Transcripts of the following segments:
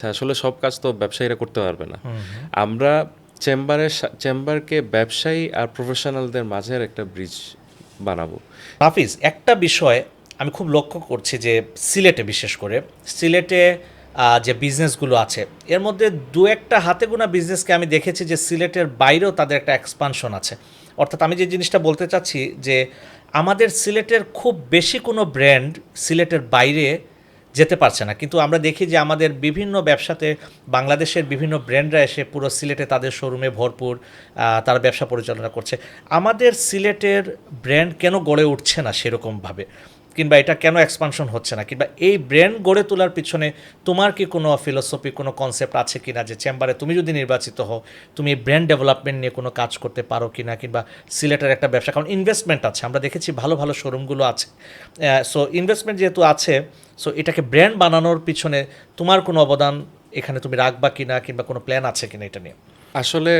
আসলে সব কাজ তো ব্যবসায়ীরা করতে পারবে না। হুম, হুম। আমরা চেম্বারকে ব্যবসায়ী আর প্রফেশনালদের মাঝের একটা ব্রিজ বানাবো। হাফিজ, একটা বিষয় আমি খুব লক্ষ্য করছি যে সিলেটে, বিশেষ করে সিলেটে যে বিজনেসগুলো আছে এর মধ্যে দু একটা হাতে গোনা বিজনেসকে আমি দেখেছি যে সিলেটের বাইরেও তাদের একটা এক্সপানশন আছে। অর্থাৎ আমি যে জিনিসটা বলতে চাচ্ছি যে আমাদের সিলেটের খুব বেশি কোনো ব্র্যান্ড সিলেটের বাইরে যেতে পারছে না, কিন্তু আমরা দেখি যে আমাদের বিভিন্ন ব্যবসাতে বাংলাদেশের বিভিন্ন ব্র্যান্ডরা এসে পুরো সিলেটে তাদের শোরুমে ভরপুর তারা ব্যবসা পরিচালনা করছে। আমাদের সিলেটের ব্র্যান্ড কেন গড়ে উঠছে না সেরকমভাবে, কিংবা এটা কেন এক্সপানশন হচ্ছে না, কিংবা এই ব্র্যান্ড গড়ে তোলার পিছনে তোমার কি কোনো ফিলোসফি, কোনো কনসেপ্ট আছে কিনা যে চেম্বারে তুমি যদি নির্বাচিত হও তুমি ব্র্যান্ড ডেভেলপমেন্ট নিয়ে কোনো কাজ করতে পারো কিনা, কিংবা সিলেটের একটা ব্যবসা, কারণ ইনভেস্টমেন্ট আছে, আমরা দেখেছি ভালো ভালো শোরুমগুলো আছে। সো ইনভেস্টমেন্ট যেহেতু আছে, সো এটাকে ব্র্যান্ড বানানোর পিছনে তোমার কোনো অবদান এখানে তুমি রাখবা কিনা, কিংবা কোনো প্ল্যান আছে কিনা এটা নিয়ে? আসলে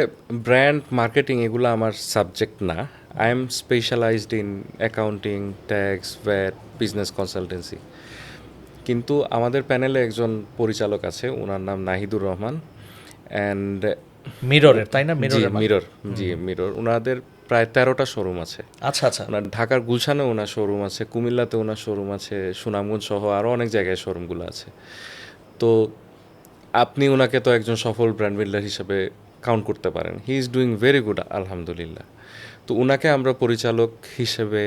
ব্র্যান্ড মার্কেটিং এগুলো আমার সাবজেক্ট না। I am specialized in accounting, tax, VAT, business consultancy. কিন্তু আমাদের প্যানেলে একজন পরিচালক আছে, ওনার নাম নাহিদুর রহমান। অ্যান্ড মিররের, তাই না? জি মিররের মিরর, জি মিরর, ওনাদের প্রায় 13টা শোরুম আছে। আচ্ছা, আচ্ছা। ওনার ঢাকার গুলশানে ওনার শোরুম আছে, কুমিল্লাতে ওনার শোরুম আছে, সুনামগঞ্জ সহ আরও অনেক জায়গায় শোরুমগুলো আছে। তো আপনি ওনাকে তো একজন সফল ব্র্যান্ড বিল্ডার হিসেবে কাউন্ট করতে পারেন। He is doing very good, আলহামদুলিল্লাহ। তো ওনাকে আমরা পরিচালক হিসেবে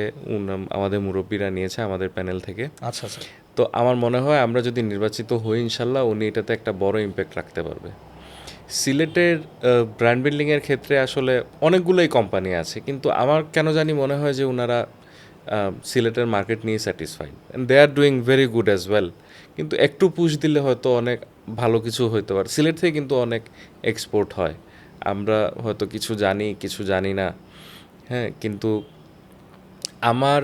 আমাদের মুরব্বীরা নিয়েছে আমাদের প্যানেল থেকে। আচ্ছা, আচ্ছা। তো আমার মনে হয় আমরা যদি নির্বাচিত হই ইনশাল্লাহ উনি এটাতে একটা বড় ইম্প্যাক্ট রাখতে পারবে। সিলেটের ব্র্যান্ড বিল্ডিংয়ের ক্ষেত্রে আসলে অনেকগুলোই কোম্পানি আছে, কিন্তু আমার কেন জানি মনে হয় যে ওনারা সিলেটের মার্কেট নিয়ে satisfied and they are doing very good as well. কিন্তু একটু পুশ দিলে হয়তো অনেক ভালো কিছু হইতে পারে। সিলেট থেকে কিন্তু অনেক এক্সপোর্ট হয়, আমরা হয়তো কিছু জানি কিছু জানি না। হ্যাঁ, কিন্তু আমার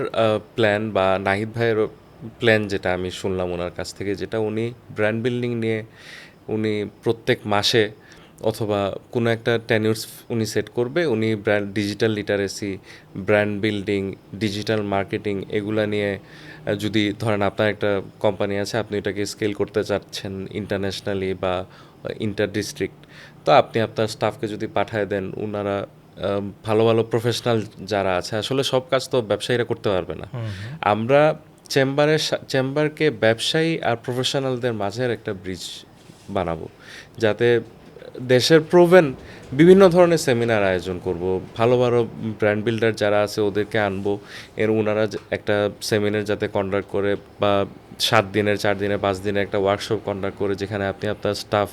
প্ল্যান বা নাহিদ ভাইয়ের প্ল্যান যেটা আমি শুনলাম ওনার কাছ থেকে, যেটা উনি ব্র্যান্ড বিল্ডিং নিয়ে উনি প্রত্যেক মাসে অথবা কোনো একটা টেনিউরস উনি সেট করবে, উনি brand digital literacy, brand building, digital marketing এগুলা নিয়ে যদি ধরেন আপনার একটা কোম্পানি আছে, আপনি এটাকে স্কেল করতে চাচ্ছেন ইন্টারন্যাশনালি বা ইন্টার ডিস্ট্রিক্ট, তো আপনি আপনার স্টাফকে যদি পাঠায় দেন, ওনারা ভালো ভালো প্রফেশনাল যারা আছে, আসলে সব কাজ তো ব্যবসায়ীরা করতে পারবে না। আমরা চেম্বারকে ব্যবসায়ী আর প্রফেশনালদের মাঝের একটা ব্রিজ বানাবো, যাতে দেশের প্রোভেন বিভিন্ন ধরনের সেমিনার আয়োজন করব, ভালো ভালো ব্র্যান্ড বিল্ডার যারা আছে ওদেরকে আনবো, ওনারা একটা সেমিনার যাতে কন্ডাক্ট করে, বা 7 দিনের 4 দিনের 5 দিনের একটা ওয়ার্কশপ কন্ডাক্ট করে, যেখানে আপনি আপনার স্টাফ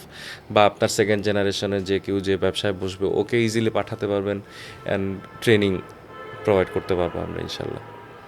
বা আপনার সেকেন্ড জেনারেশনের যে কেউ যে ব্যবসায় বসবে ওকে ইজিলি পাঠাতে পারবেন অ্যান্ড ট্রেনিং প্রোভাইড করতে পারবো আমরা ইনশাল্লাহ।